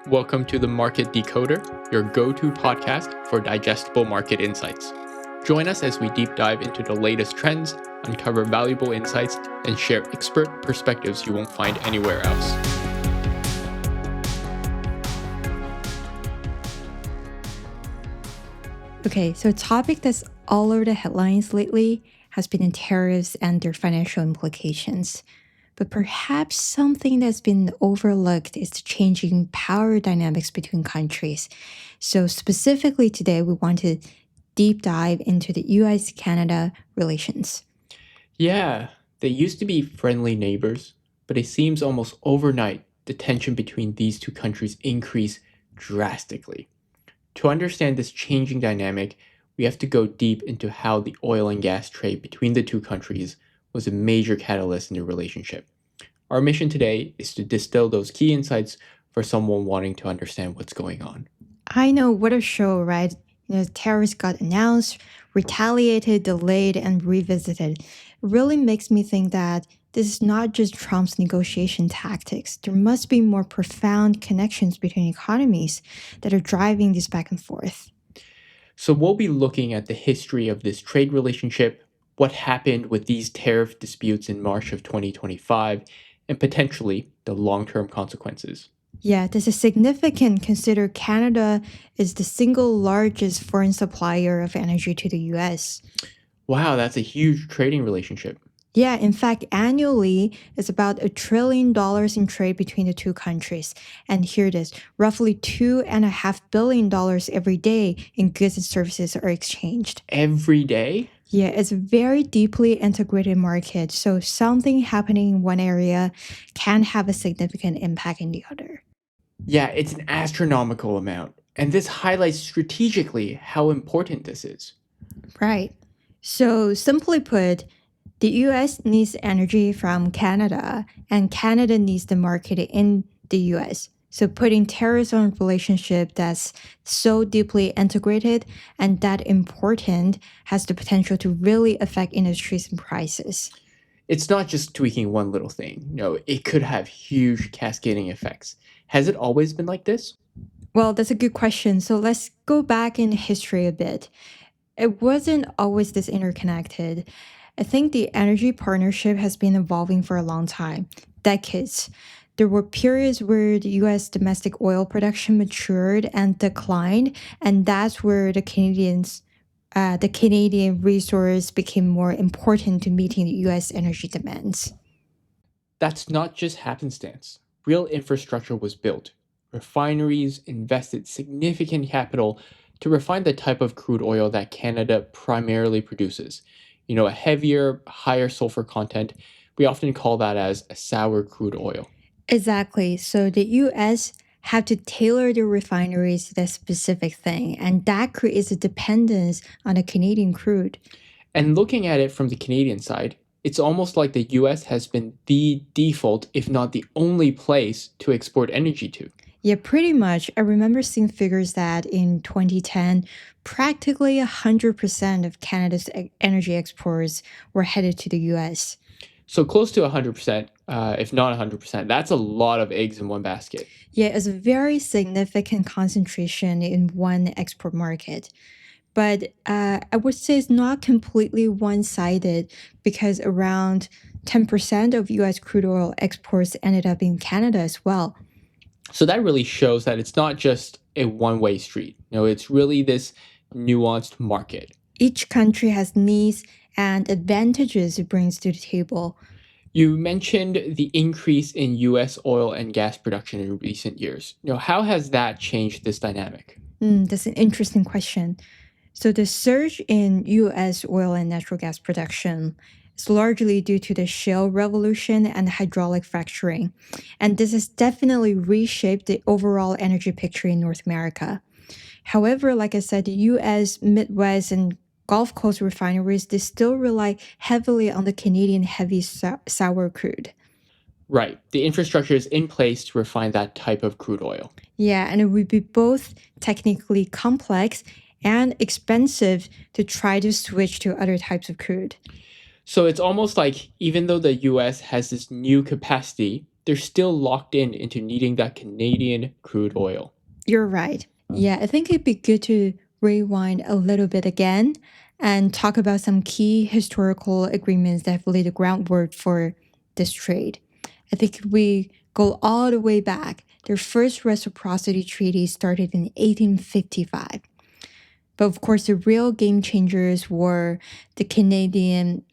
Welcome to the Market Decoder, your go-to podcast for digestible market insights. Join us as we deep dive into the latest trends, uncover valuable insights, and share expert perspectives you won't find anywhere else. Okay, so a topic that's all over the headlines lately has been the tariffs and their financial implications. But perhaps something that's been overlooked is the changing power dynamics between countries. So, specifically today, we want to deep dive into the U.S. Canada relations. Yeah, they used to be friendly neighbors, but it seems almost overnight the tension between these two countries increased drastically. To understand this changing dynamic, we have to go deep into how the oil and gas trade between the two countries was a major catalyst in the relationship. Our mission today is to distill those key insights for someone wanting to understand what's going on. I know, what a show, right? Tariffs got announced, retaliated, delayed, and revisited. It really makes me think that this is not just Trump's negotiation tactics. There must be more profound connections between economies that are driving this back and forth. So, we'll be looking at the history of this trade relationship, what happened with these tariff disputes in March of 2025, and potentially the long term consequences. Yeah, this is significant consider Canada is the single largest foreign supplier of energy to the US. Wow, that's a huge trading relationship. Yeah, in fact, annually, it's about $1 trillion in trade between the two countries. And here it is, roughly $2.5 billion every day in goods and services are exchanged. Every day? Yeah, it's a very deeply integrated market. So something happening in one area can have a significant impact in the other. Yeah, it's an astronomical amount. And this highlights strategically how important this is. Right. So simply put, the US needs energy from Canada, and Canada needs the market in the US. So putting tariffs on a relationship that's so deeply integrated and that important has the potential to really affect industries and prices. It's not just tweaking one little thing. No, it could have huge cascading effects. Has it always been like this? Well, that's a good question. So let's go back in history a bit. It wasn't always this interconnected. I think the energy partnership has been evolving for a long time, decades. There were periods where the US domestic oil production matured and declined, and that's where the Canadian resource became more important to meeting the US energy demands. That's not just happenstance. Real infrastructure was built. Refineries invested significant capital to refine the type of crude oil that Canada primarily produces. A heavier, higher sulfur content. We often call that as a sour crude oil. Exactly. So the US have to tailor their refineries to that specific thing, and that creates a dependence on the Canadian crude. And looking at it from the Canadian side, it's almost like the US has been the default, if not the only place to export energy to. Yeah, pretty much. I remember seeing figures that in 2010, practically 100% of Canada's energy exports were headed to the US. So close to 100%, if not 100%. That's a lot of eggs in one basket. Yeah, it's a very significant concentration in one export market. But I would say it's not completely one sided because around 10% of US crude oil exports ended up in Canada as well. So that really shows that it's not just a one-way street. It's really this nuanced market. Each country has needs and advantages it brings to the table. You mentioned the increase in US oil and gas production in recent years. How has that changed this dynamic? That's an interesting question. So the surge in US oil and natural gas production is largely due to the shale revolution and hydraulic fracturing. And this has definitely reshaped the overall energy picture in North America. However, like I said, the US, Midwest, and Gulf Coast refineries, they still rely heavily on the Canadian heavy sour crude. Right. The infrastructure is in place to refine that type of crude oil. Yeah, and it would be both technically complex and expensive to try to switch to other types of crude. So it's almost like even though the US has this new capacity, they're still locked in into needing that Canadian crude oil. You're right. Yeah, I think it'd be good to rewind a little bit again and talk about some key historical agreements that have laid the groundwork for this trade. I think if we go all the way back, their first reciprocity treaty started in 1855. But of course, the real game changers were the Canada-U.S.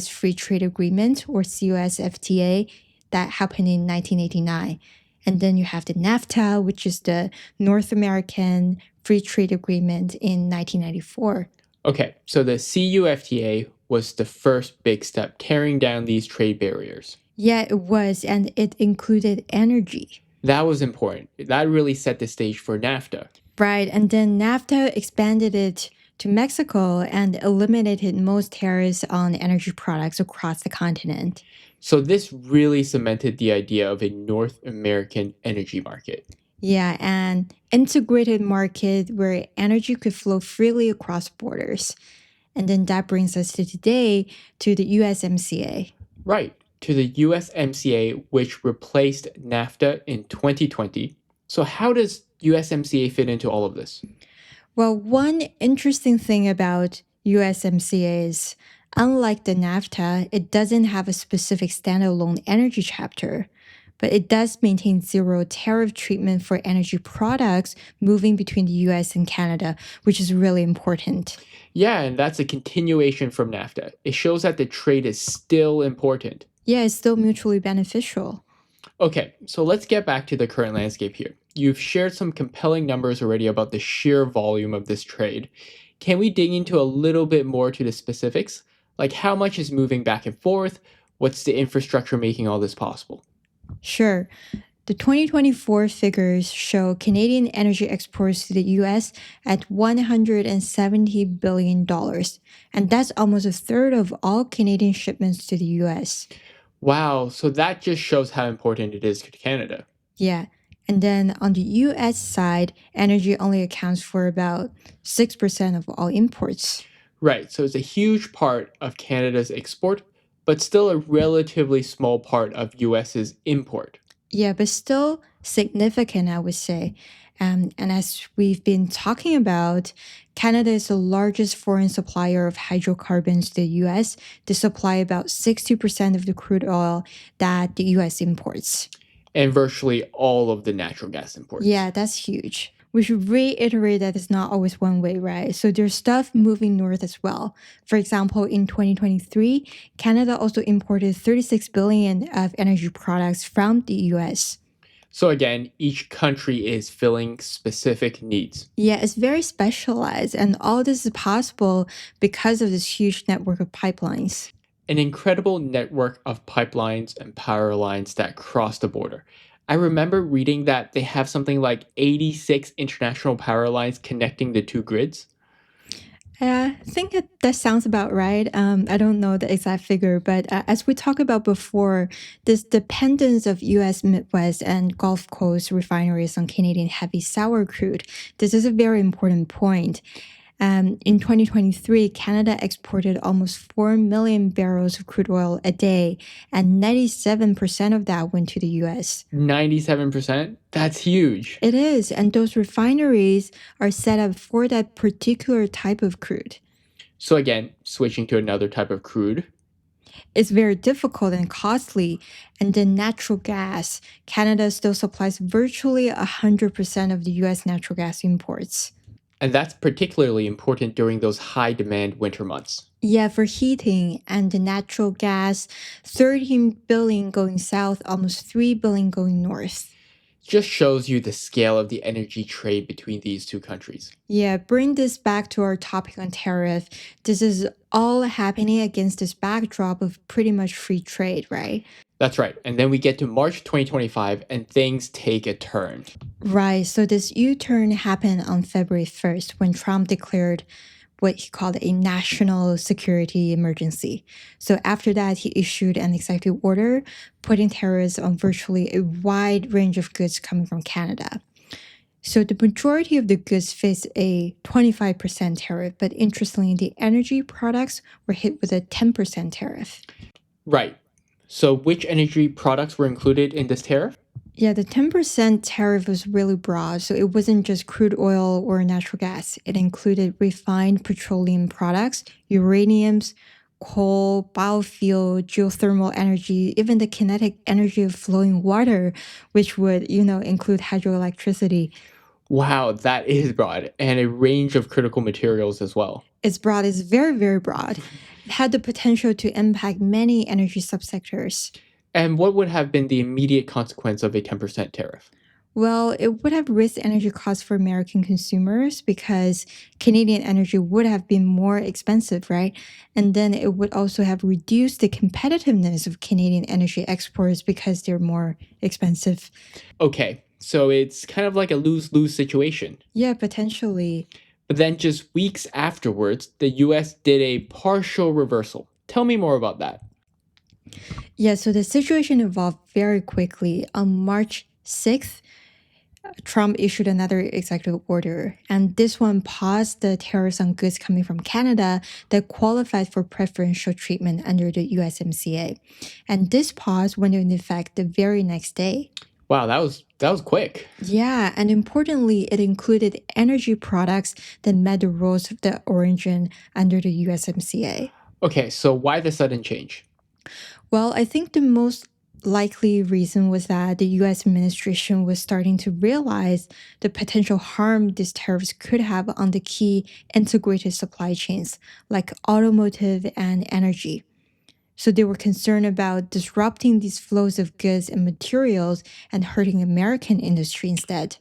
Free Trade Agreement, or CUSFTA, that happened in 1989. And then you have the NAFTA, which is the North American Free Trade Agreement in 1994. Okay, so the CUFTA was the first big step tearing down these trade barriers. Yeah, it was, and it included energy. That was important. That really set the stage for NAFTA. Right, and then NAFTA expanded it to Mexico and eliminated most tariffs on energy products across the continent. So this really cemented the idea of a North American energy market. Yeah, an integrated market where energy could flow freely across borders. And then that brings us to today to the USMCA. Right, to the USMCA, which replaced NAFTA in 2020. So how does USMCA fit into all of this? Well, one interesting thing about USMCA is, unlike the NAFTA, it doesn't have a specific standalone energy chapter, but it does maintain zero tariff treatment for energy products moving between the US and Canada, which is really important. Yeah, and that's a continuation from NAFTA. It shows that the trade is still important. Yeah, it's still mutually beneficial. Okay, so let's get back to the current landscape here. You've shared some compelling numbers already about the sheer volume of this trade. Can we dig into a little bit more to the specifics? Like how much is moving back and forth? What's the infrastructure making all this possible? Sure. The 2024 figures show Canadian energy exports to the US at $170 billion, and that's almost a third of all Canadian shipments to the US. Wow, so that just shows how important it is to Canada. Yeah. And then on the US side, energy only accounts for about 6% of all imports. Right, so it's a huge part of Canada's export, but still a relatively small part of US's import. Yeah, but still significant, I would say. And as we've been talking about, Canada is the largest foreign supplier of hydrocarbons to the US. They supply about 60% of the crude oil that the US imports. And virtually all of the natural gas imports. Yeah, that's huge. We should reiterate that it's not always one way, right? So there's stuff moving north as well. For example, in 2023, Canada also imported 36 billion of energy products from the US. So again, each country is filling specific needs. Yeah, it's very specialized, and all this is possible because of this huge network of pipelines. An incredible network of pipelines and power lines that cross the border. I remember reading that they have something like 86 international power lines connecting the two grids. I think that sounds about right. I don't know the exact figure, but as we talked about before, this dependence of U.S. Midwest and Gulf Coast refineries on Canadian heavy sour crude, this is a very important point. In 2023, Canada exported almost 4 million barrels of crude oil a day, and 97% of that went to the US. 97%? That's huge. It is, and those refineries are set up for that particular type of crude. So again, switching to another type of crude. It's very difficult and costly, and then natural gas. Canada still supplies virtually 100% of the US natural gas imports. And that's particularly important during those high demand winter months. Yeah, for heating and the natural gas, 13 billion going south, almost 3 billion going north. Just shows you the scale of the energy trade between these two countries. Yeah, bring this back to our topic on tariff. This is all happening against this backdrop of pretty much free trade, right? That's right. And then we get to March 2025 and things take a turn. Right. So this U-turn happened on February 1st when Trump declared what he called a national security emergency. So after that, he issued an executive order putting tariffs on virtually a wide range of goods coming from Canada. So the majority of the goods face a 25% tariff, but interestingly, the energy products were hit with a 10% tariff. Right. So, which energy products were included in this tariff? Yeah, the 10% tariff was really broad, so it wasn't just crude oil or natural gas. It included refined petroleum products, uraniums, coal, biofuel, geothermal energy, even the kinetic energy of flowing water, which would, include hydroelectricity. Wow, that is broad, and a range of critical materials as well. Its broad is very, very broad. It had the potential to impact many energy subsectors. And what would have been the immediate consequence of a 10% tariff? Well, it would have raised energy costs for American consumers because Canadian energy would have been more expensive, right? And then it would also have reduced the competitiveness of Canadian energy exports because they're more expensive. Okay, so it's kind of like a lose lose situation. Yeah, potentially. But then just weeks afterwards, the US did a partial reversal. Tell me more about that. Yeah, so the situation evolved very quickly. On March 6th, Trump issued another executive order, and this one paused the tariffs on goods coming from Canada that qualified for preferential treatment under the USMCA. And this pause went into effect the very next day. Wow, that was quick. Yeah, and importantly, it included energy products that met the rules of the origin under the USMCA. Okay, so why the sudden change? Well, I think the most likely reason was that the US administration was starting to realize the potential harm these tariffs could have on the key integrated supply chains like automotive and energy. So they were concerned about disrupting these flows of goods and materials and hurting American industry instead.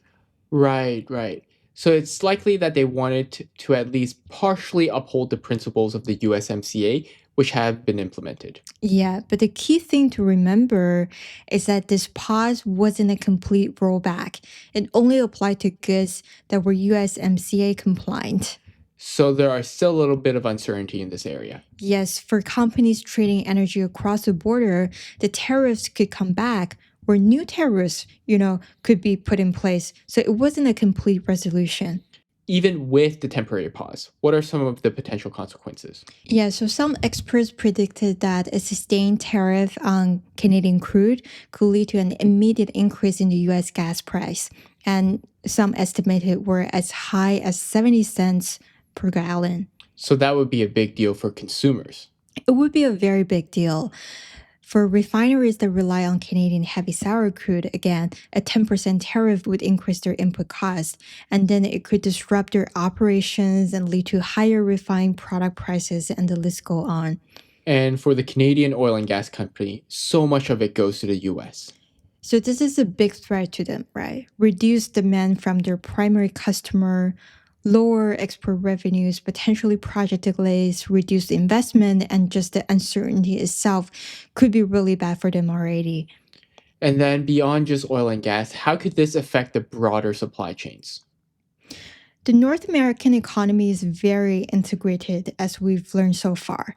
Right, right. So it's likely that they wanted to at least partially uphold the principles of the USMCA, which have been implemented. Yeah, but the key thing to remember is that this pause wasn't a complete rollback. It only applied to goods that were USMCA compliant. So there are still a little bit of uncertainty in this area. Yes, for companies trading energy across the border, the tariffs could come back or new tariffs, could be put in place. So it wasn't a complete resolution. Even with the temporary pause, what are some of the potential consequences? Yeah, so some experts predicted that a sustained tariff on Canadian crude could lead to an immediate increase in the US gas price. And some estimated were as high as 70 cents per gallon. So that would be a big deal for consumers. It would be a very big deal. For refineries that rely on Canadian heavy sour crude, again, a 10% tariff would increase their input cost, and then it could disrupt their operations and lead to higher refined product prices, and the list go on. And for the Canadian oil and gas company, so much of it goes to the US. So this is a big threat to them, right? Reduced demand from their primary customer, lower export revenues, potentially project delays, reduced investment, and just the uncertainty itself could be really bad for them already. And then beyond just oil and gas, how could this affect the broader supply chains? The North American economy is very integrated, as we've learned so far.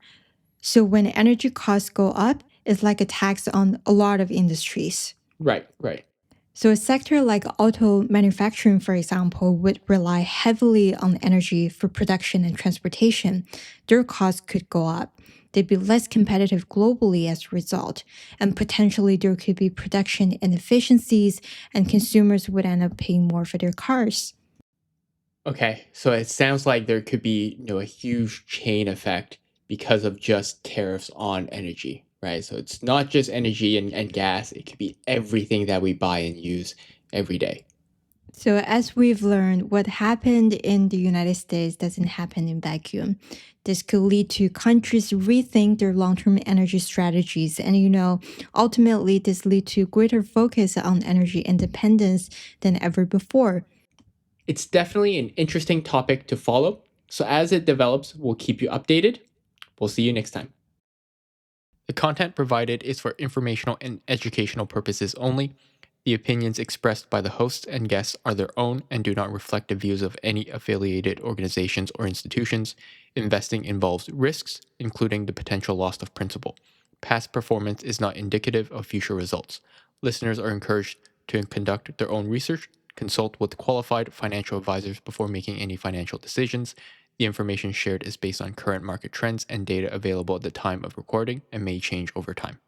So when energy costs go up, it's like a tax on a lot of industries. Right, right. So a sector like auto manufacturing, for example, would rely heavily on energy for production and transportation. Their costs could go up. They'd be less competitive globally as a result, and potentially there could be production inefficiencies, and consumers would end up paying more for their cars. Okay, so it sounds like there could be, a huge chain effect because of just tariffs on energy, right? So it's not just energy and gas, it could be everything that we buy and use every day. So, as we've learned, what happened in the United States doesn't happen in vacuum. This could lead to countries rethink their long-term energy strategies, and ultimately, this lead to greater focus on energy independence than ever before. It's definitely an interesting topic to follow. So as it develops, we'll keep you updated. We'll see you next time. The content provided is for informational and educational purposes only. The opinions expressed by the hosts and guests are their own and do not reflect the views of any affiliated organizations or institutions. Investing involves risks, including the potential loss of principal. Past performance is not indicative of future results. Listeners are encouraged to conduct their own research, consult with qualified financial advisors before making any financial decisions. The information shared is based on current market trends and data available at the time of recording and may change over time.